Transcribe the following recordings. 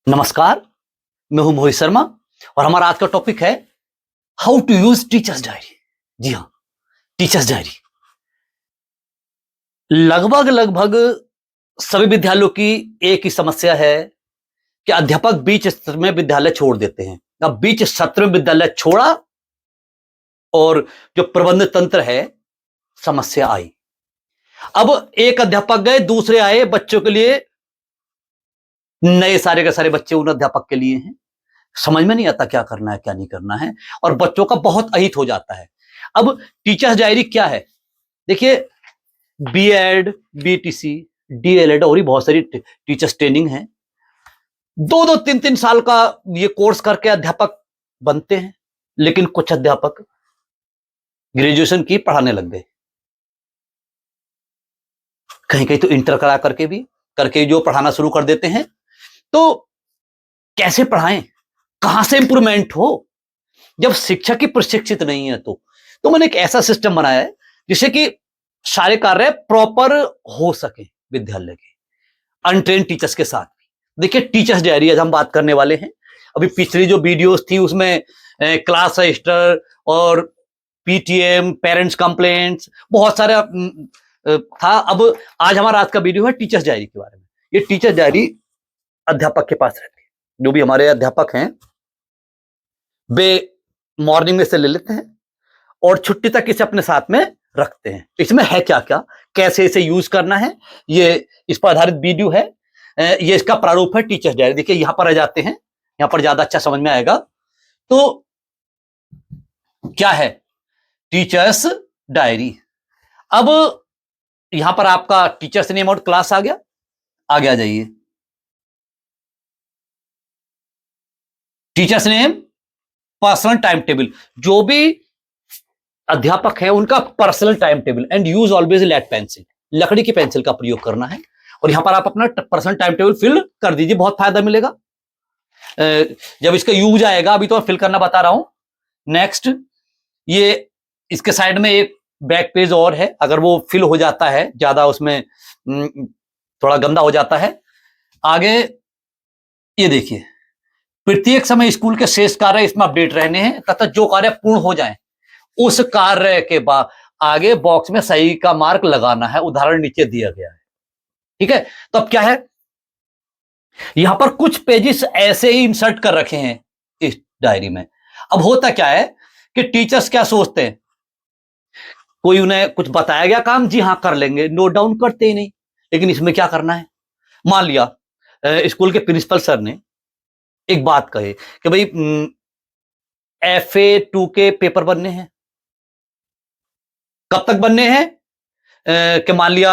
नमस्कार, मैं हूं मोहित शर्मा और हमारा आज का टॉपिक है how to use teachers diary. जी हां, टीचर्स डायरी लगभग लगभग सभी विद्यालयों की एक ही समस्या है कि अध्यापक बीच सत्र में विद्यालय छोड़ देते हैं। अब बीच सत्र में विद्यालय छोड़ा और जो प्रबंध तंत्र है, समस्या आई। अब एक अध्यापक गए, दूसरे आए, बच्चों के लिए नए सारे के सारे बच्चे उन अध्यापक के लिए हैं। समझ में नहीं आता क्या करना है क्या नहीं करना है और बच्चों का बहुत अहित हो जाता है। अब टीचर्स डायरी क्या है? देखिए, बीएड, बीटीसी, डीएलएड और भी बहुत सारी टीचर्स ट्रेनिंग है। 2-2, 3-3 साल का ये कोर्स करके अध्यापक बनते हैं, लेकिन कुछ अध्यापक ग्रेजुएशन की पढ़ाने लग गए। कहीं कहीं तो इंटर करा करके जो पढ़ाना शुरू कर देते हैं। तो कैसे पढ़ाएं, कहां से इंप्रूवमेंट हो जब शिक्षक ही प्रशिक्षित नहीं है? तो मैंने एक ऐसा सिस्टम बनाया है जिससे कि सारे कार्य प्रॉपर हो सके विद्यालय के अनट्रेन टीचर्स के साथ। देखिए, टीचर्स डायरी आज हम बात करने वाले हैं। अभी पिछली जो वीडियोस थी उसमें क्लास रजिस्टर और पीटीएम, पेरेंट्स कंप्लेंट्स, बहुत सारा था। अब आज हमारा वीडियो है टीचर्स डायरी के बारे में। ये टीचर्स डायरी अध्यापक के पास रहती है। जो भी हमारे अध्यापक हैं वे मॉर्निंग में से ले लेते हैं और छुट्टी तक इसे अपने साथ में रखते हैं। इसमें है क्या क्या, कैसे इसे यूज करना है, ये इस पर आधारित वीडियो है। ये इसका प्रारूप है टीचर्स डायरी। देखिए, यहां पर आ जाते हैं, यहां पर ज्यादा अच्छा समझ में आएगा। तो क्या है टीचर्स डायरी? अब यहां पर आपका टीचर्स नेम और क्लास आ गया। आगे आ जाइए, teachers name, personal time table, जो भी अध्यापक है उनका personal time table. And use always lead pencil, लकड़ी की पेंसिल का प्रयोग करना है। और यहां पर आप अपना पर्सनल टाइम टेबल फिल कर दीजिए, बहुत फायदा मिलेगा जब इसका यूज आएगा। अभी तो मैं फिल करना बता रहा हूं। नेक्स्ट, ये इसके साइड में एक बैक पेज और है, अगर वो फिल हो जाता है ज्यादा, उसमें थोड़ा गंदा हो जाता है। आगे ये देखिए, प्रत्येक समय स्कूल के शेष कार्य इसमें अपडेट रहने हैं तथा जो कार्य पूर्ण हो जाए उस कार्य के बाद आगे बॉक्स में सही का मार्क लगाना है। उदाहरण नीचे दिया गया है, ठीक है। तो अब क्या है, यहां पर कुछ पेजेस ऐसे ही इंसर्ट कर रखे हैं इस डायरी में। अब होता क्या है कि टीचर्स क्या सोचते हैं, कोई उन्हें कुछ बताया गया काम, जी हाँ कर लेंगे, नोट डाउन करते ही नहीं। लेकिन इसमें क्या करना है, मान लिया स्कूल के प्रिंसिपल सर ने एक बात कही कि भाई FA2 के पेपर बनने हैं। कब तक बनने हैं? कि मान लिया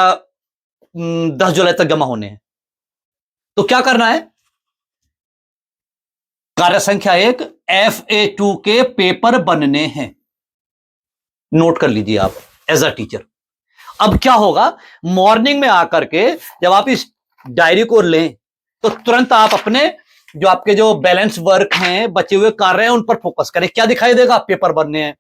10 जुलाई तक जमा होने हैं। तो क्या करना है, कार्य संख्या 1, FA2 के पेपर बनने हैं, नोट कर लीजिए आप एज अ टीचर। अब क्या होगा, मॉर्निंग में आकर के जब आप इस डायरी को लें तो तुरंत आप अपने जो आपके जो बैलेंस वर्क हैं, बचे हुए कार्य हैं, उन पर फोकस करें। क्या दिखाई देगा, पेपर बनने हैं,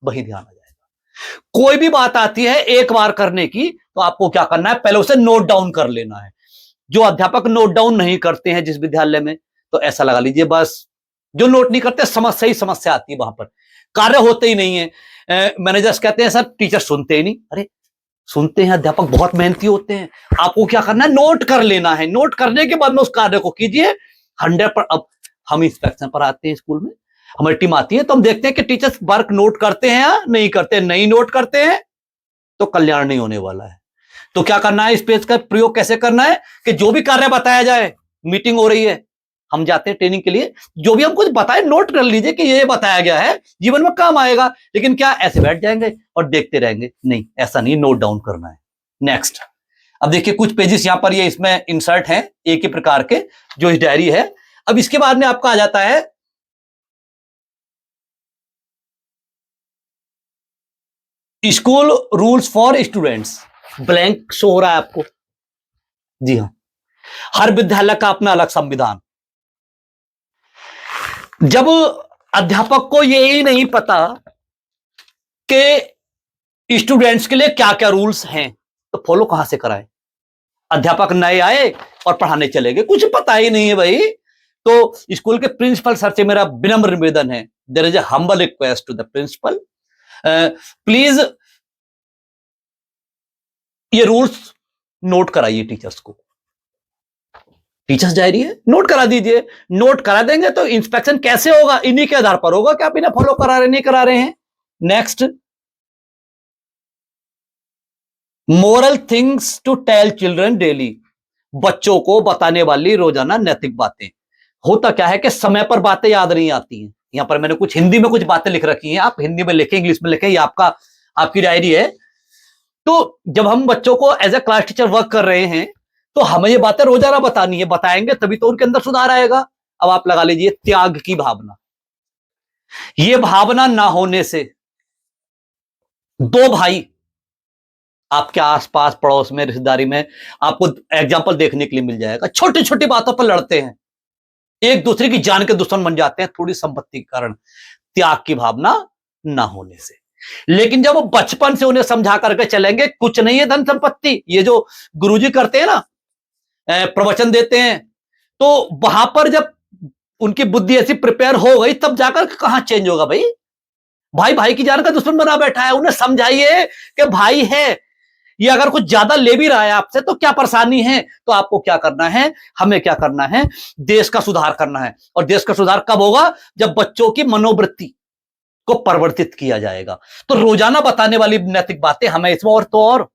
वही ध्यान आ जाएगा। कोई भी बात आती है एक बार करने की, तो आपको क्या करना है, पहले उसे नोट डाउन कर लेना है। जो अध्यापक नोट डाउन नहीं करते हैं जिस विद्यालय में, तो ऐसा लगा लीजिए बस जो नोट नहीं करते, समस्या ही समस्या आती है, वहां पर कार्य होते ही नहीं है। मैनेजर्स कहते हैं सर टीचर सुनते ही नहीं। अरे सुनते हैं, अध्यापक बहुत मेहनती होते हैं। आपको क्या करना है, नोट कर लेना है। नोट करने के बाद में उस कार्य को कीजिए 100 पर। अब हम इंस्पेक्शन पर आते हैं स्कूल में, हमारी टीम आती है, तो हम देखते हैं कि टीचर्स वर्क नोट करते हैं या नहीं करते हैं। नहीं नोट करते हैं तो कल्याण नहीं होने वाला है। तो क्या करना है, इस पेज का प्रयोग कैसे करना है कि जो भी कार्य बताया जाए, मीटिंग हो रही है, हम जाते हैं ट्रेनिंग के लिए, जो भी हम कुछ बताए नोट कर लीजिए कि ये बताया गया है, जीवन में काम आएगा। लेकिन क्या ऐसे बैठ जाएंगे और देखते रहेंगे? नहीं, ऐसा नहीं, नोट डाउन करना है। नेक्स्ट, अब देखिए कुछ पेजेस यहां पर ये इसमें इंसर्ट हैं एक ही प्रकार के, जो इस डायरी है। अब इसके बाद में आपका आ जाता है school rules for students. Blank show हो रहा है आपको, जी हां। हर विद्यालय का अपना अलग संविधान। जब अध्यापक को यही नहीं पता कि स्टूडेंट्स के लिए क्या क्या रूल्स हैं, तो फॉलो कहां से कराए? अध्यापक नए आए और पढ़ाने चले गए, कुछ पता ही नहीं है भाई। तो स्कूल के प्रिंसिपल सर से मेरा विनम्र निवेदन है, there is a humble request to the principal, please ये रूल्स नोट कराइए टीचर्स को। टीचर्स डायरी है, नोट करा दीजिए। नोट करा देंगे तो इंस्पेक्शन कैसे होगा? इन्हीं के आधार पर होगा कि आप इन्हें फॉलो करा रहे नहीं करा रहे हैं। Next, moral things to tell children daily, बच्चों को बताने वाली रोजाना नैतिक बातें। होता क्या है कि समय पर बातें याद नहीं आती हैं। यहां पर मैंने कुछ हिंदी में कुछ बातें लिख रखी हैं, आप हिंदी में लिखें, इंग्लिश में लिखें, ये आपकी डायरी है। तो जब हम बच्चों को as a class teacher work कर रहे हैं तो हमें ये बातें रोजाना बतानी है, बताएंगे तभी तो उनके अंदर सुधार आएगा। अब आप लगा लीजिए त्याग की भावना, ये भावना ना होने से दो भाई आपके आसपास पड़ोस में रिश्तेदारी में आपको एग्जाम्पल देखने के लिए मिल जाएगा, छोटी छोटी बातों पर लड़ते हैं, एक दूसरे की जान के दुश्मन बन जाते हैं थोड़ी संपत्ति के कारण, त्याग की भावना ना होने से। लेकिन जब वो बचपन से उन्हें समझा करके चलेंगे कुछ नहीं है धन संपत्ति, ये जो गुरुजी करते हैं ना, प्रवचन देते हैं, तो वहां पर जब उनकी बुद्धि ऐसी प्रिपेयर हो गई तब जाकर कहां चेंज होगा भाई। भाई भाई की जान का दुश्मन बना बैठा है, उन्हें समझाइए कि भाई है, ये अगर कुछ ज्यादा ले भी रहा है आपसे तो क्या परेशानी है। तो आपको क्या करना है, हमें क्या करना है, देश का सुधार करना है। और देश का सुधार कब होगा? जब बच्चों की मनोवृत्ति को परिवर्तित किया जाएगा। तो रोजाना बताने वाली नैतिक बातें हमें इसमें। और तो और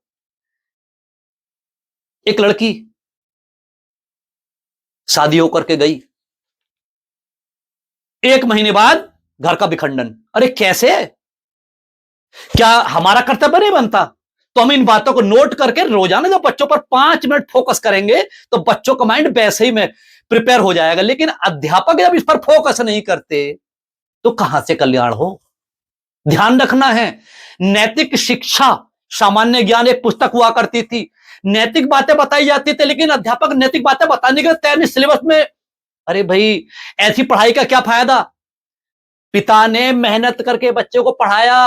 एक लड़की शादी होकर के गई, 1 महीने बाद घर का विखंडन। अरे कैसे? क्या हमारा कर्तव्य नहीं बनता? तो हम इन बातों को नोट करके रोजाना जब बच्चों पर 5 मिनट फोकस करेंगे तो बच्चों का माइंड वैसे ही में प्रिपेयर हो जाएगा। लेकिन अध्यापक जब इस पर फोकस नहीं करते तो कहां से कल्याण हो? ध्यान रखना है, नैतिक शिक्षा सामान्य ज्ञान एक पुस्तक हुआ करती थी, नैतिक बातें बताई जाती थी, लेकिन अध्यापक नैतिक बातें बताने के तैयार नहीं सिलेबस में। अरे भाई, ऐसी पढ़ाई का क्या फायदा? पिता ने मेहनत करके बच्चे को पढ़ाया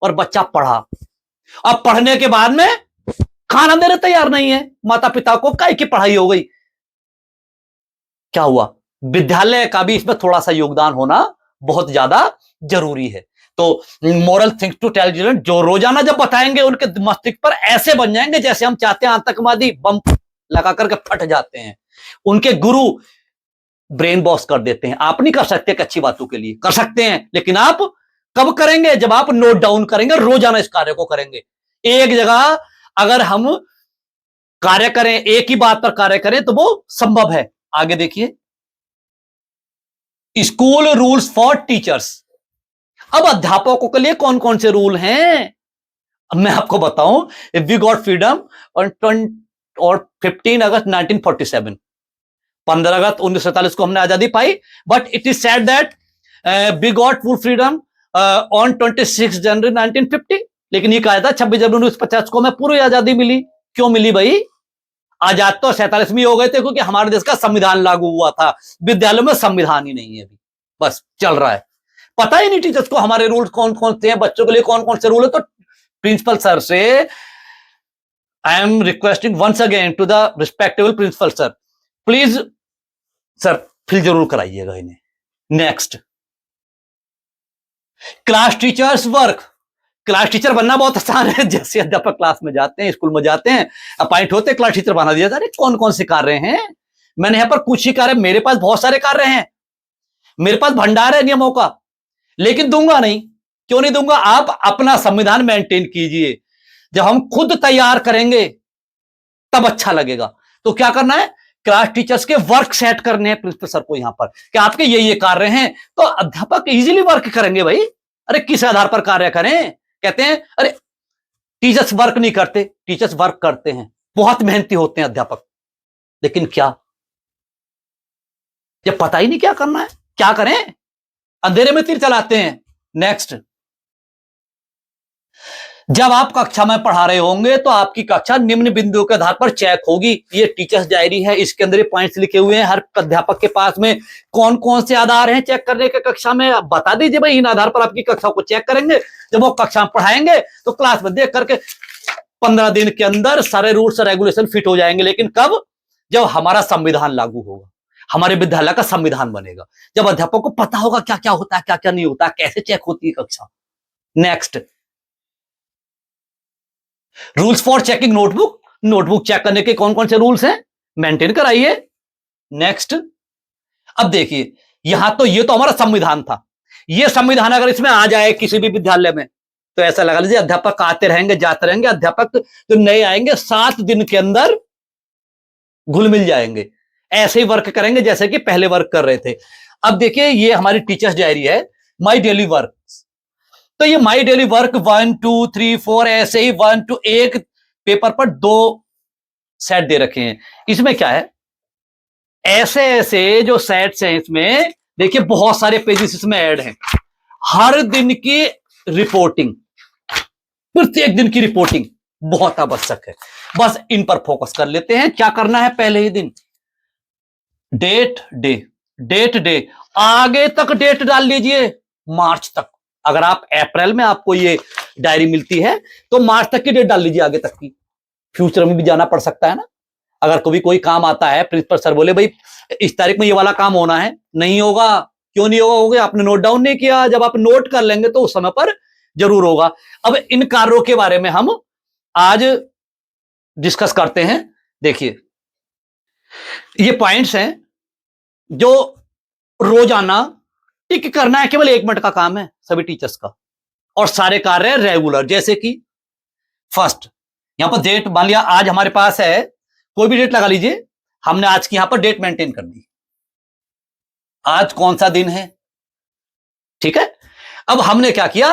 और बच्चा पढ़ा, अब पढ़ने के बाद में खाना देने तैयार नहीं है माता पिता को, काय की पढ़ाई हो गई। क्या हुआ? विद्यालय का भी इसमें थोड़ा सा योगदान होना बहुत ज्यादा जरूरी है। तो moral things to tell children, जो रोजाना जब बताएंगे उनके मस्तिष्क पर ऐसे बन जाएंगे जैसे हम चाहते हैं आतंकवादी बम लगा करके फट जाते हैं। उनके गुरु ब्रेन वॉश कर देते हैं। आप नहीं कर सकते अच्छी बातों के लिए, कर सकते हैं, लेकिन आप कब करेंगे? जब आप नोट डाउन करेंगे, रोजाना इस कार्य को करेंगे। एक जगह अगर हम कार्य करें, एक ही बात पर कार्य करें तो वो संभव है। आगे देखिए, स्कूल रूल्स फॉर टीचर्स। अब अध्यापकों के लिए कौन कौन से रूल हैं मैं आपको बताऊं। वी गॉट फ्रीडम और 15 अगस्त 1947, 15 अगस्त 1947 को हमने आजादी पाई। But it is said that we got full freedom on 26 January 1950। लेकिन ये कहा था 26 जनवरी 1950 को हमें पूरी आजादी मिली। क्यों मिली भाई? आजाद तो 47 में हो गए थे क्योंकि हमारे देश का संविधान लागू हुआ था। विद्यालयों में संविधान ही नहीं है अभी, बस चल रहा है। पता ही नहीं टीचर्स को हमारे रूल्स कौन कौन से हैं, बच्चों के लिए कौन कौन से रूल है। तो प्रिंसिपल सर से I am requesting once again to the respectable principal sir, please sir fill जरूर कराइएगा इन्हें। Next, class teachers work. Class teacher बनना बहुत आसान है। जैसे अध्यापक क्लास में जाते हैं, स्कूल में जाते हैं, अपॉइंट होते हैं, क्लास टीचर बना दिया जाता है। कौन कौन से कार्य हैं? मैंने यहां पर कुछ ही कार्य, मेरे पास बहुत सारे कार्य हैं, मेरे पास भंडार है नियमों का, लेकिन दूंगा नहीं। क्यों नहीं दूंगा? आप अपना संविधान मेंटेन कीजिए। जब हम खुद तैयार करेंगे तब अच्छा लगेगा। तो क्या करना है? क्लास टीचर्स के वर्क सेट करने हैं प्रिंसिपल सर को यहां पर कि आपके ये कार्य हैं, तो अध्यापक इजीली वर्क करेंगे भाई। अरे किस आधार पर कार्य करें? कहते हैं अरे टीचर्स वर्क नहीं करते, टीचर्स वर्क करते हैं, बहुत मेहनती होते हैं अध्यापक। लेकिन क्या, जब पता ही नहीं क्या करना है, क्या करें? अंधेरे में तीर चलाते हैं। नेक्स्ट, जब आप कक्षा में पढ़ा रहे होंगे तो आपकी कक्षा निम्न बिंदुओं के आधार पर चेक होगी। ये टीचर्स डायरी है, इसके अंदर ये पॉइंट्स लिखे हुए हैं। हर अध्यापक के पास में कौन कौन से आधार हैं चेक करने के कक्षा में, आप बता दीजिए भाई। इन आधार पर आपकी कक्षा को चेक करेंगे। जब वो कक्षा में पढ़ाएंगे तो क्लास में देख करके 15 दिन के अंदर सारे रूल्स और रेगुलेशन फिट हो जाएंगे। लेकिन कब? जब हमारा संविधान लागू होगा। हमारे विद्यालय का संविधान बनेगा, जब अध्यापक को पता होगा क्या क्या होता है, क्या क्या नहीं होता, कैसे चेक होती है कक्षा। Next, rules for checking notebook, notebook check करने के कौन कौन से रूल्स हैं, मेंटेन कराइए। नेक्स्ट, अब देखिए यहां तो ये तो हमारा संविधान था, ये संविधान अगर इसमें आ जाए किसी भी विद्यालय में तो ऐसा लगा लीजिए अध्यापक आते रहेंगे जाते रहेंगे, अध्यापक जो नए आएंगे 7 दिन के अंदर घुल मिल जाएंगे, ऐसे ही वर्क करेंगे जैसे कि पहले वर्क कर रहे थे। अब देखिए ये हमारी टीचर्स डायरी है, माई डेली वर्क। तो ये माई डेली वर्क 1 2 3 4 ऐसे ही 1 टू एक पेपर पर 2 सेट दे रखे हैं। इसमें क्या है, ऐसे ऐसे जो सेट्स हैं इसमें देखिए बहुत सारे पेजेस इसमें ऐड हैं, हर दिन की रिपोर्टिंग, प्रत्येक दिन की रिपोर्टिंग बहुत आवश्यक है। बस इन पर फोकस कर लेते हैं। क्या करना है, पहले ही दिन डेट डे, डेट डे, आगे तक डेट डाल लीजिए मार्च तक। अगर आप अप्रैल में आपको ये डायरी मिलती है तो मार्च तक की डेट डाल लीजिए आगे तक की, फ्यूचर में भी जाना पड़ सकता है ना। अगर कभी कोई काम आता है, प्रिंसिपल सर बोले भाई इस तारीख में ये वाला काम होना है, नहीं होगा, क्यों नहीं होगा, होगा आपने नोट डाउन नहीं किया, जब आप नोट कर लेंगे तो उस समय पर जरूर होगा। अब इन कार्यों के बारे में हम आज डिस्कस करते हैं। देखिए ये पॉइंट्स हैं जो रोजाना टिक करना है, केवल 1 मिनट का काम है सभी टीचर्स का, और सारे कार्य रेगुलर। जैसे कि फर्स्ट, यहां पर डेट मान लिया आज हमारे पास है, कोई भी डेट लगा लीजिए, हमने आज की यहां पर डेट मेंटेन कर दी, आज कौन सा दिन है, ठीक है। अब हमने क्या किया,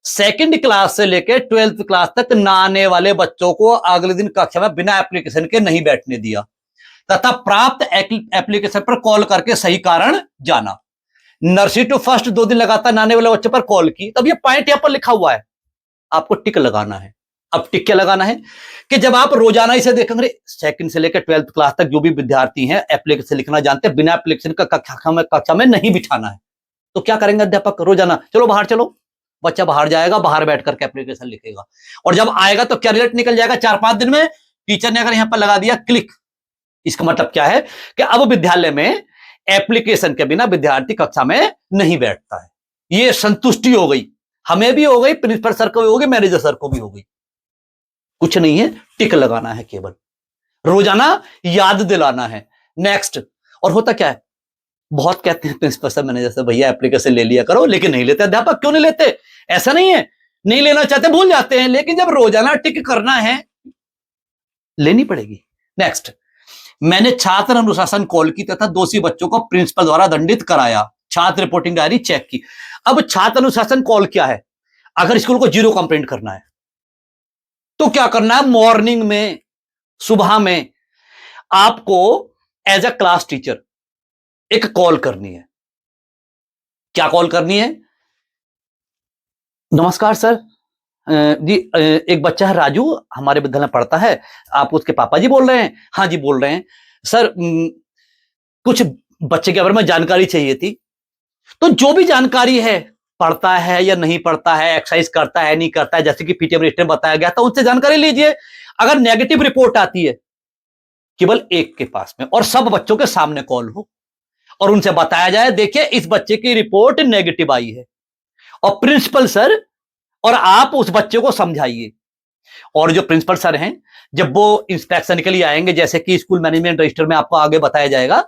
2nd क्लास से लेकर 12th क्लास तक ना आने वाले बच्चों को अगले दिन कक्षा में बिना एप्लीकेशन के नहीं बैठने दिया, तथा प्राप्त एप्लीकेशन पर कॉल करके सही कारण जाना। नर्सरी टू फर्स्ट 2 दिन लगातार नाने वाले बच्चों पर कॉल की। तब ये पॉइंट यहां पर लिखा हुआ है, आपको टिक लगाना है। अब टिक क्या लगाना है कि जब आप रोजाना इसे देखेंगे, 2nd से लेकर 12th क्लास तक जो भी विद्यार्थी हैं एप्लीकेशन लिखना जानते हैं, बिना एप्लीकेशन का कक्षा में नहीं बिठाना है। तो क्या करेंगे अध्यापक, रोजाना चलो बाहर चलो, बच्चा बाहर जाएगा, बाहर बैठ करके एप्लीकेशन लिखेगा, और जब आएगा तो क्या रिजल्ट निकल जाएगा 4-5 दिन में। टीचर ने अगर यहां पर लगा दिया क्लिक, इसका मतलब क्या है कि अब विद्यालय में एप्लीकेशन के बिना विद्यार्थी कक्षा में नहीं बैठता है। ये संतुष्टि हो गई, हमें भी हो गई, प्रिंसिपल सर को भी हो गई, मैनेजर सर को भी हो गई। कुछ नहीं है, टिक लगाना है, केवल रोजाना याद दिलाना है। नेक्स्ट, और होता क्या है, बहुत कहते हैं प्रिंसिपल सर मैनेजर से भैया एप्लीकेशन ले लिया करो, लेकिन नहीं लेते अध्यापक। क्यों नहीं लेते, ऐसा नहीं है नहीं लेना चाहते, भूल जाते हैं, लेकिन जब रोजाना टिक करना है लेनी पड़ेगी। नेक्स्ट, मैंने छात्र अनुशासन कॉल की तथा दोषी बच्चों को प्रिंसिपल द्वारा दंडित कराया, छात्र रिपोर्टिंग डायरी चेक की। अब छात्र अनुशासन कॉल क्या है, अगर स्कूल को 0 कंप्लेंट करना है तो क्या करना है, मॉर्निंग में, सुबह में आपको एज अ क्लास टीचर एक कॉल करनी है। क्या कॉल करनी है, नमस्कार सर जी, एक बच्चा है राजू, हमारे विद्यालय में पढ़ता है, आप उसके पापा जी बोल रहे हैं? हाँ जी बोल रहे हैं सर, कुछ बच्चे के बारे में जानकारी चाहिए थी। तो जो भी जानकारी है, पढ़ता है या नहीं पढ़ता है, एक्सरसाइज करता है नहीं करता है, जैसे कि पीटीएम रजिस्टर में बताया गया था, उनसे जानकारी लीजिए। अगर नेगेटिव रिपोर्ट आती है केवल एक के पास में, और सब बच्चों के सामने कॉल हो और उनसे बताया जाए देखिए इस बच्चे की रिपोर्ट नेगेटिव आई है, और प्रिंसिपल सर और आप उस बच्चे को समझाइए। और जो प्रिंसिपल सर हैं जब वो इंस्पेक्शन के लिए आएंगे, जैसे कि स्कूल मैनेजमेंट रजिस्टर में आपको आगे बताया जाएगा,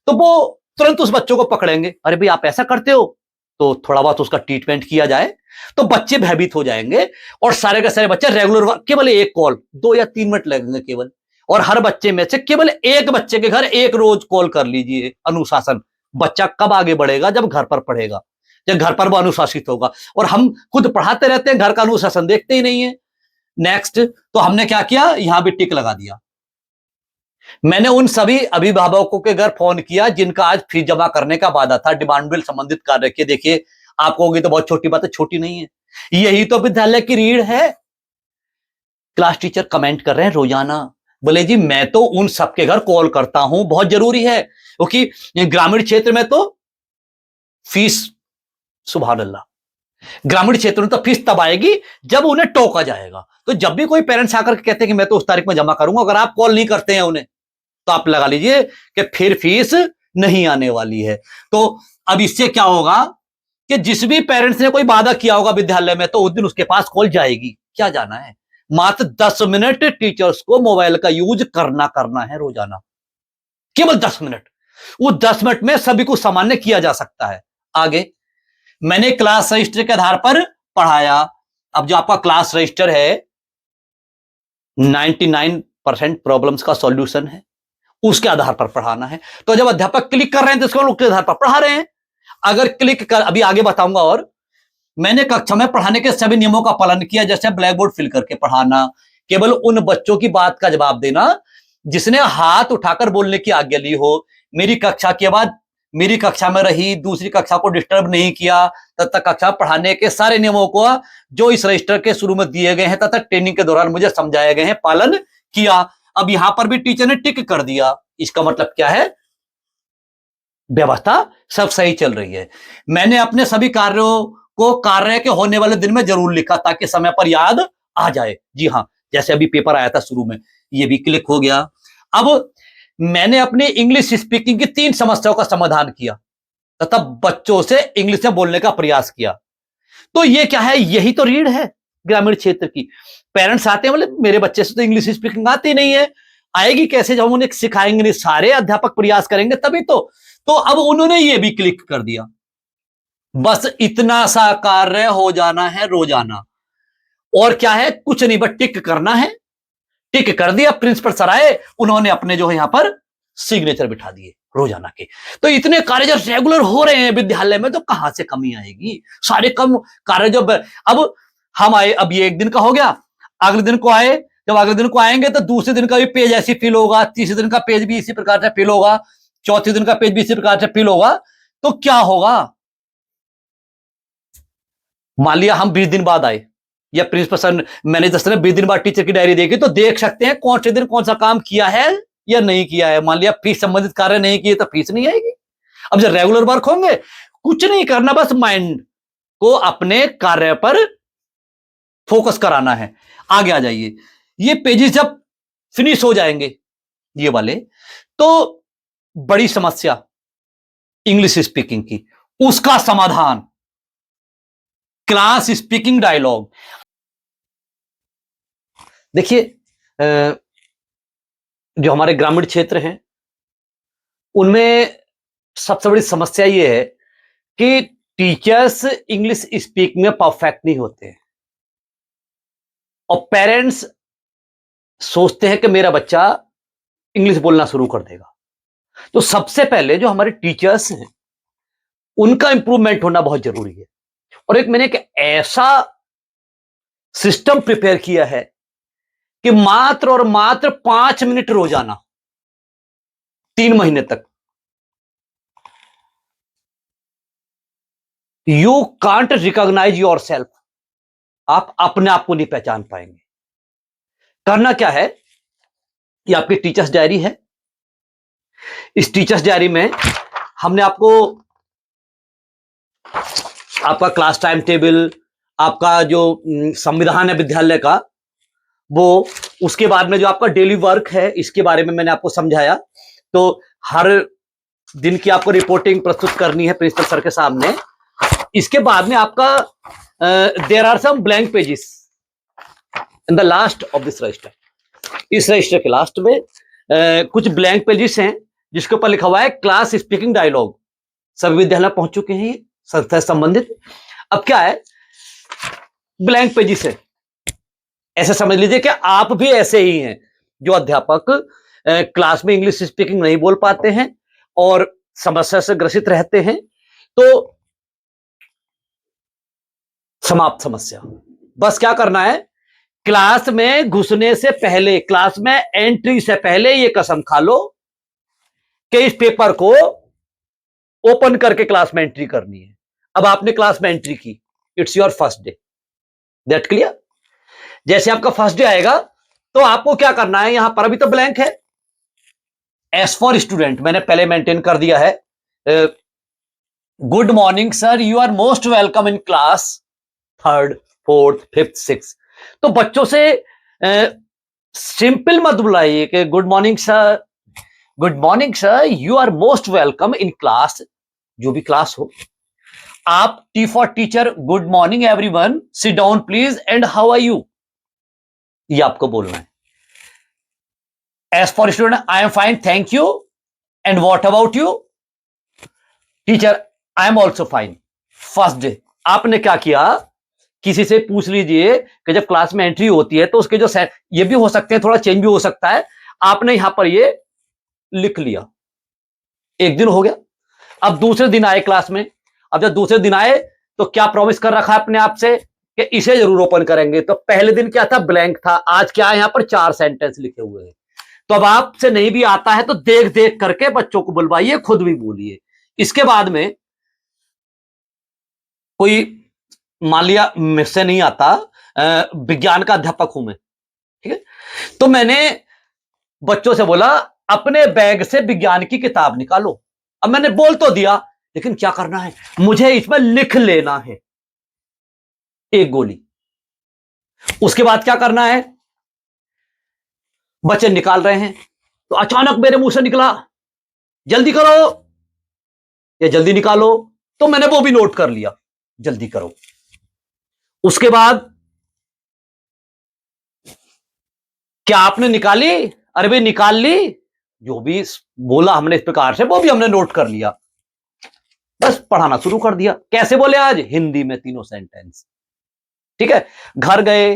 तो वो तुरंत उस बच्चों को पकड़ेंगे, अरे भाई आप ऐसा करते हो, तो थोड़ा बहुत उसका ट्रीटमेंट किया जाए, तो बच्चे भयभीत हो जाएंगे और सारे के सारे बच्चे रेगुलर, केवल एक कॉल 2 या 3 मिनट लगेंगे केवल, और हर बच्चे में से केवल एक बच्चे के घर एक रोज कॉल कर लीजिए। अनुशासन, बच्चा कब आगे बढ़ेगा, जब घर पर पढ़ेगा, जब घर पर वो अनुशासित होगा। और हम खुद पढ़ाते रहते हैं, घर का अनुशासन देखते ही नहीं है। नेक्स्ट, तो हमने क्या किया, यहां भी टिक लगा दिया। मैंने उन सभी अभिभावकों के घर फोन किया जिनका आज फीस जमा करने का वादा था, डिमांड बिल संबंधित कार्य के। देखिए आपको होगी तो बहुत छोटी बात है, छोटी नहीं है, यही तो विद्यालय की रीढ़ है। क्लास टीचर कमेंट कर रहे हैं रोजाना, बोले जी मैं तो उन सबके घर कॉल करता हूं, बहुत जरूरी है, क्योंकि ग्रामीण क्षेत्र में तो फीस, सुभान अल्लाह, ग्रामीण क्षेत्र में तो फीस तब आएगी जब उन्हें टोका जाएगा। तो जब भी कोई पेरेंट्स आकर के कहते हैं कि मैं तो उस तारीख में जमा करूंगा, अगर आप कॉल नहीं करते हैं उन्हें, तो आप लगा लीजिए कि फिर फीस नहीं आने वाली है। तो अब इससे क्या होगा कि जिस भी पेरेंट्स ने कोई वादा किया होगा विद्यालय में, तो उस दिन उसके पास कॉल जाएगी। क्या जाना है, मात्र 10 मिनट टीचर्स को मोबाइल का यूज करना है रोजाना, केवल 10 मिनट। वो 10 मिनट में सभी को सामान्य किया जा सकता है। आगे मैंने क्लास रजिस्टर के आधार पर पढ़ाया। अब जो आपका क्लास रजिस्टर है 99% प्रॉब्लम्स का सॉल्यूशन है, उसके आधार पर पढ़ाना है। तो जब अध्यापक क्लिक कर रहे हैं तो उसके आधार पर पढ़ा रहे हैं। अगर क्लिक कर, अभी आगे बताऊंगा, और मैंने कक्षा में पढ़ाने के सभी नियमों का पालन किया, जैसे ब्लैक बोर्ड फिल करके पढ़ाना, केवल उन बच्चों की बात का जवाब देना जिसने हाथ उठाकर बोलने की आज्ञा ली हो, मेरी कक्षा के बाद मेरी कक्षा में रही, दूसरी कक्षा को डिस्टर्ब नहीं किया, तब तक कक्षा पढ़ाने के सारे नियमों को जो इस रजिस्टर के शुरू में दिए गए हैं तथा ट्रेनिंग के दौरान मुझे समझाए गए हैं, पालन किया। अब यहां पर भी टीचर ने टिक कर दिया। इसका मतलब क्या है, व्यवस्था सब सही चल रही है। मैंने अपने सभी कार्यों को कार्य के होने वाले दिन में जरूर लिखा ताकि समय पर याद आ जाए। जी हां, जैसे अभी पेपर आया था शुरू में, ये भी क्लिक हो गया। अब मैंने अपनी इंग्लिश स्पीकिंग की 3 समस्याओं का समाधान किया तथा बच्चों से इंग्लिश में बोलने का प्रयास किया। तो ये क्या है, यही तो रीढ़ है ग्रामीण क्षेत्र की। पेरेंट्स आते हैं, बोले मेरे बच्चे से तो इंग्लिश स्पीकिंग आती नहीं है, आएगी कैसे जब हम उन्हें सिखाएंगे नहीं, सारे अध्यापक प्रयास करेंगे तभी तो अब उन्होंने ये भी क्लिक कर दिया। बस इतना सा कार्य हो जाना है रोजाना, और क्या है, कुछ नहीं, बस टिक करना है। टिक कर दिया, प्रिंसिपल सर आए, उन्होंने अपने जो है यहां पर सिग्नेचर बिठा दिए रोजाना के। तो इतने कार्य जब रेगुलर हो रहे हैं विद्यालय में, तो कहां से कमी आएगी, सारे कम कार्य जब अब हम आए, अब ये एक दिन का हो गया, अगले दिन को आए, जब अगले दिन को आएंगे तो दूसरे दिन का भी पेज ऐसी फिल होगा, तीसरे दिन का पेज भी इसी प्रकार से फिल होगा, चौथे दिन का पेज भी इसी प्रकार से फिल होगा। तो क्या होगा, मान लिया हम 20 दिन बाद आए, या प्रिंसिपल सर मैनेजर सर ने 20 दिन बाद टीचर की डायरी देखी, तो देख सकते हैं कौन से दिन कौन सा काम किया है या नहीं किया है। मान लिया फीस संबंधित कार्य नहीं किए तो फीस नहीं आएगी। अब जब रेगुलर वर्क होंगे, कुछ नहीं करना, बस माइंड को अपने कार्य पर फोकस कराना है। आगे आ जाइए, ये पेजेस जब फिनिश हो जाएंगे ये वाले, तो बड़ी समस्या इंग्लिश स्पीकिंग की, उसका समाधान क्लास स्पीकिंग डायलॉग। देखिए, जो हमारे ग्रामीण क्षेत्र हैं उनमें सबसे बड़ी समस्या यह है कि टीचर्स इंग्लिश स्पीकिंग में परफेक्ट नहीं होते हैं, और पेरेंट्स सोचते हैं कि मेरा बच्चा इंग्लिश बोलना शुरू कर देगा। तो सबसे पहले जो हमारे टीचर्स हैं उनका इंप्रूवमेंट होना बहुत जरूरी है। और एक मैंने एक ऐसा सिस्टम प्रिपेयर किया है कि मात्र और मात्र 5 मिनट रोजाना 3 महीने तक, you can't recognise yourself, आप अपने आप को नहीं पहचान पाएंगे। करना क्या है, ये आपकी टीचर्स डायरी है। इस टीचर्स डायरी में हमने आपको आपका क्लास टाइम टेबल, आपका जो संविधान है विद्यालय का वो, उसके बाद में जो आपका डेली वर्क है इसके बारे में मैंने आपको समझाया। तो हर दिन की आपको रिपोर्टिंग प्रस्तुत करनी है प्रिंसिपल सर के सामने। इसके बाद में आपका there are some blank pages in the last of this register. इस रजिस्टर के लास्ट में कुछ ब्लैंक पेजेस हैं जिसके ऊपर लिखा हुआ है क्लास स्पीकिंग डायलॉग। सभी विद्यालय पहुंच चुके हैं संस्था से संबंधित। अब क्या है, ब्लैंक पेजेस है, ऐसे समझ लीजिए कि आप भी ऐसे ही हैं जो अध्यापक क्लास में इंग्लिश स्पीकिंग नहीं बोल पाते हैं और समस्या से ग्रसित रहते हैं। तो समाप्त समस्या, बस क्या करना है, क्लास में घुसने से पहले, क्लास में एंट्री से पहले ये कसम खा लो कि इस पेपर को ओपन करके क्लास में एंट्री करनी है। अब आपने क्लास में एंट्री की, it's your first day, that clear. जैसे आपका फर्स्ट डे आएगा तो आपको क्या करना है, यहां पर अभी तो ब्लैंक है, एस फॉर स्टूडेंट मैंने पहले मेंटेन कर दिया है। Good morning sir, you are most welcome in class 3rd 4th 5th 6th। तो बच्चों से सिंपल मत बुलाइए कि good morning sir, good morning sir, you are most welcome in class, जो भी क्लास हो। आप T for teacher, good morning everyone, sit down please and how are you, ये आपको बोलना है। As for student, I am fine thank you, and what about you? Teacher, I am also fine. First day आपने क्या किया, किसी से पूछ लीजिए कि जब क्लास में एंट्री होती है तो उसके जो ये भी हो सकते हैं, थोड़ा चेंज भी हो सकता है, आपने यहां पर ये लिख लिया। एक दिन हो गया, अब दूसरे दिन आए क्लास में। अब जब दूसरे दिन आए तो क्या प्रॉमिस कर रखा है अपने आप से कि इसे जरूर ओपन करेंगे। तो पहले दिन क्या था, ब्लैंक था। आज क्या है, यहां पर 4 सेंटेंस लिखे हुए हैं। तो अब आपसे नहीं भी आता है तो देख देख करके बच्चों को बुलवाइए, खुद भी बोलिए। इसके बाद में कोई, मान लिया मुझसे नहीं आता, विज्ञान का अध्यापक हूं मैं, ठीक है, तो मैंने बच्चों से बोला अपने बैग से विज्ञान की किताब निकालो। अब मैंने बोल तो दिया, लेकिन क्या करना है, मुझे इसमें लिख लेना है एक गोली। उसके बाद क्या करना है, बच्चे निकाल रहे हैं तो अचानक मेरे मुंह से निकला जल्दी करो, या जल्दी निकालो। तो मैंने वो भी नोट कर लिया, जल्दी करो। उसके बाद क्या आपने निकाली? अरे भाई निकाल ली, जो भी बोला हमने इस प्रकार से वो भी हमने नोट कर लिया। बस पढ़ाना शुरू कर दिया। कैसे बोले आज? हिंदी में तीनों सेंटेंस, ठीक है। घर गए,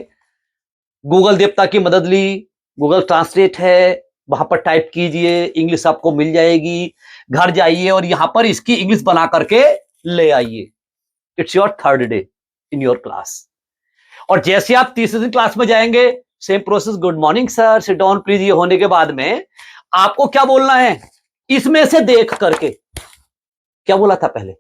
गूगल देवता की मदद ली, गूगल ट्रांसलेट है, वहां पर टाइप कीजिए, इंग्लिश आपको मिल जाएगी। घर जाइए और यहां पर इसकी इंग्लिश बना करके ले आइए। It's your third day in your class. और जैसे आप तीसरे दिन क्लास में जाएंगे, same process, good morning sir, seat down please, ये होने के बाद में आपको क्या बोलना है, इसमें से देख करके। क्या बोला था पहले,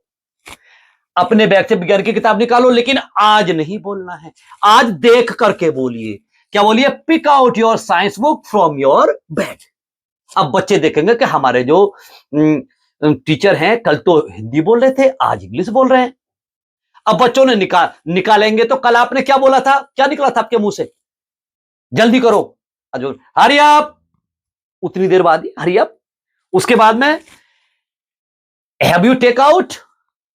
अपने बैग से विज्ञान की किताब निकालो, लेकिन आज नहीं बोलना है, आज देख करके बोलिए। क्या बोलिए? Pick out your science book from your bag. अब बच्चे देखेंगे कि हमारे जो टीचर हैं कल तो हिंदी बोल रहे थे, आज इंग्लिश बोल रहे हैं। अब बच्चों ने निकालेंगे तो कल आपने क्या बोला था, क्या निकला था आपके मुंह से? जल्दी करो, हरी अप। उतनी देर बाद ही हरी अप। उसके बाद में हैव यू टेक आउट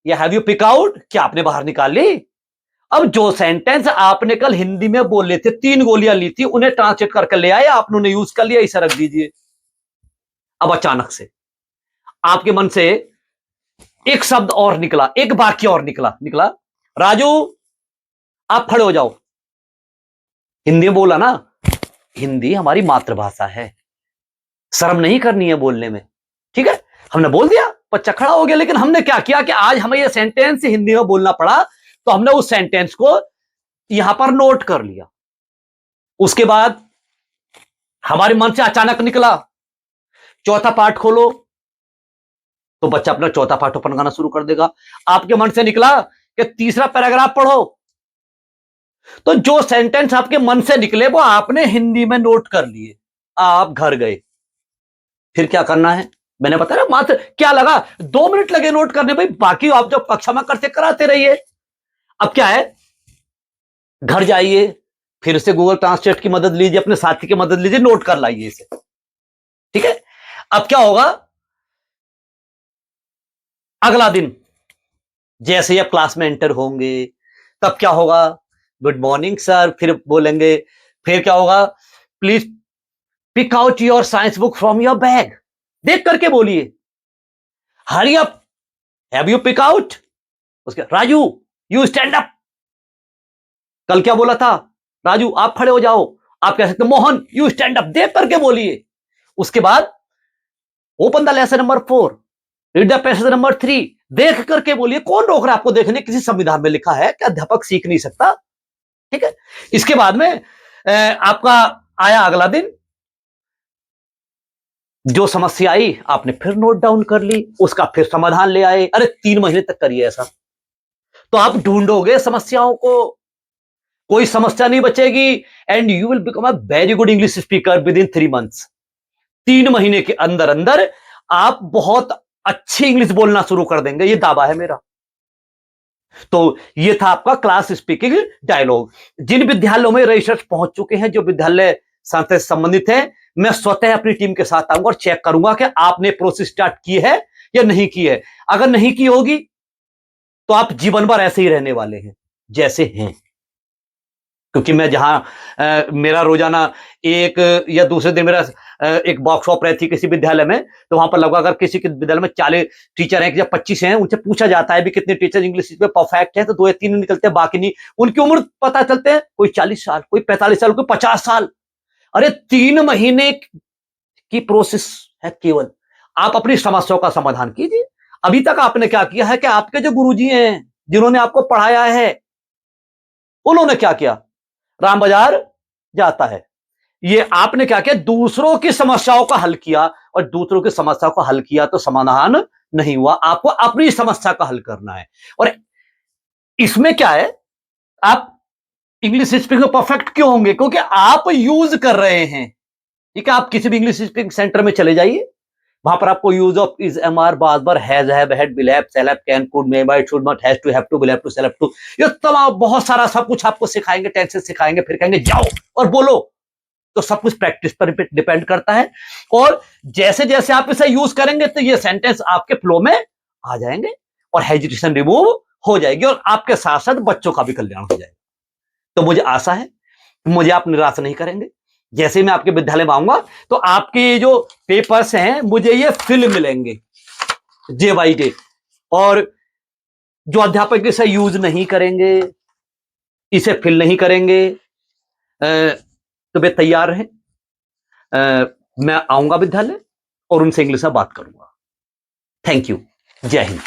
या हैव यू पिक आउट, क्या आपने बाहर निकाल ली? अब जो सेंटेंस आपने कल हिंदी में बोले थे, 3 गोलियां ली थी, उन्हें ट्रांसलेट करके ले आए, आपने यूज कर लिया, इसे रख दीजिए। अब अचानक से आपके मन से एक शब्द और निकला, एक वाक्य और निकला, राजू आप खड़े हो जाओ। हिंदी में बोला ना, हिंदी हमारी मातृभाषा है, शर्म नहीं करनी है बोलने में, ठीक है। हमने बोल दिया, बच्चा खड़ा हो गया। लेकिन हमने क्या किया कि आज हमें यह सेंटेंस हिंदी में बोलना पड़ा, तो हमने उस सेंटेंस को यहां पर नोट कर लिया। उसके बाद हमारे मन से अचानक निकला चौथा पार्ट खोलो, तो बच्चा अपना चौथा पार्ट ओपन करना शुरू कर देगा। आपके मन से निकला कि तीसरा पैराग्राफ पढ़ो, तो जो सेंटेंस आपके मन से निकले वो आपने हिंदी में नोट कर लिए। आप घर गए, फिर क्या करना है, मैंने बताया ना, मात्र क्या लगा, 2 मिनट लगे नोट करने, भाई बाकी आप जो कक्षा में करते कराते रहिए। अब क्या है, घर जाइए, फिर से गूगल ट्रांसलेट की मदद लीजिए, अपने साथी की मदद लीजिए, नोट कर लाइए इसे, ठीक है। अब क्या होगा, अगला दिन जैसे ही आप क्लास में एंटर होंगे, तब क्या होगा, गुड मॉर्निंग सर, फिर बोलेंगे, फिर क्या होगा, please pick out your science book from your bag, देख करके बोलिए। Hurry up, have you pick out? उसके राजू यू स्टैंड अप। कल क्या बोला था, राजू आप खड़े हो जाओ। आप कह सकते मोहन यू स्टैंड अप, देख करके बोलिए। उसके बाद open the lesson number 4, read the passage number 3, देख करके बोलिए। कौन रोक रहा है आपको देखने? किसी संविधान में लिखा है कि अध्यापक सीख नहीं सकता, ठीक है। इसके बाद में आपका आया अगला दिन, जो समस्या आई आपने फिर नोट डाउन कर ली, उसका फिर समाधान ले आए। अरे 3 महीने तक करिए ऐसा, तो आप ढूंढोगे समस्याओं को, कोई समस्या नहीं बचेगी, and you will become a very good English speaker with in 3 months. 3 महीने के अंदर अंदर आप बहुत अच्छी इंग्लिश बोलना शुरू कर देंगे, ये दावा है मेरा। तो ये था आपका क्लास स्पीकिंग डायलॉग। जिन विद्यालयों में रिसर्च पहुंच चुके हैं, जो विद्यालय संस्था से संबंधित है, मैं स्वतः अपनी टीम के साथ आऊंगा और चेक करूंगा कि आपने प्रोसेस स्टार्ट की है या नहीं की है। अगर नहीं की होगी तो आप जीवन भर ऐसे ही रहने वाले हैं जैसे हैं। क्योंकि मैं जहां मेरा रोजाना एक या दूसरे दिन मेरा एक वर्कशॉप रहती है किसी विद्यालय में, तो वहां पर लगभग अगर किसी के विद्यालय में 40 टीचर हैं या 25 हैं, उनसे पूछा जाता है भी कितने टीचर इंग्लिश में परफेक्ट है, तो 2 या 3 निकलते हैं, बाकी नहीं। उनकी उम्र पता चलते हैं, कोई 40 साल, कोई 45 साल, कोई 50 साल। अरे 3 महीने की प्रोसेस है केवल। आप अपनी समस्याओं का समाधान कीजिए। अभी तक आपने क्या किया है कि आपके जो गुरुजी हैं जिन्होंने आपको पढ़ाया है, उन्होंने क्या किया, राम बाजार जाता है। ये आपने क्या किया, दूसरों की समस्याओं का हल किया, और दूसरों की समस्या को हल किया तो समाधान नहीं हुआ, आपको अपनी समस्या का हल करना है। और इसमें क्या है, आप इंग्लिश स्पीकिंग में परफेक्ट क्यों होंगे, क्योंकि आप यूज कर रहे हैं। ठीक है, आप किसी भी इंग्लिश स्पीकिंग सेंटर में चले जाइए, वहां पर आपको use of is, am are, बार बार, has, have, had, will have, shall have, can, could, may, might, should not, has to, have to, will have to, shall have to, ये तमाम बहुत सारा सब कुछ आपको सिखाएंगे, टेंसेस सिखाएंगे, फिर कहेंगे जाओ और बोलो। तो सब कुछ प्रैक्टिस पर डिपेंड करता है, और जैसे जैसे आप इसे यूज करेंगे तो ये सेंटेंस आपके फ्लो में आ जाएंगे और हेजिटेशन रिमूव हो जाएगी, और आपके साथ साथ बच्चों का भी कल्याण हो जाएगा। तो मुझे आशा है मुझे आप निराश नहीं करेंगे। जैसे मैं आपके विद्यालय में आऊंगा तो आपके जो पेपर्स हैं मुझे ये फिल मिलेंगे डे बाई डे, और जो अध्यापक इसे यूज नहीं करेंगे, इसे फिल नहीं करेंगे, तो वे तैयार रहें। मैं आऊंगा विद्यालय और उनसे इंग्लिश में बात करूंगा। Thank you. जय हिंद।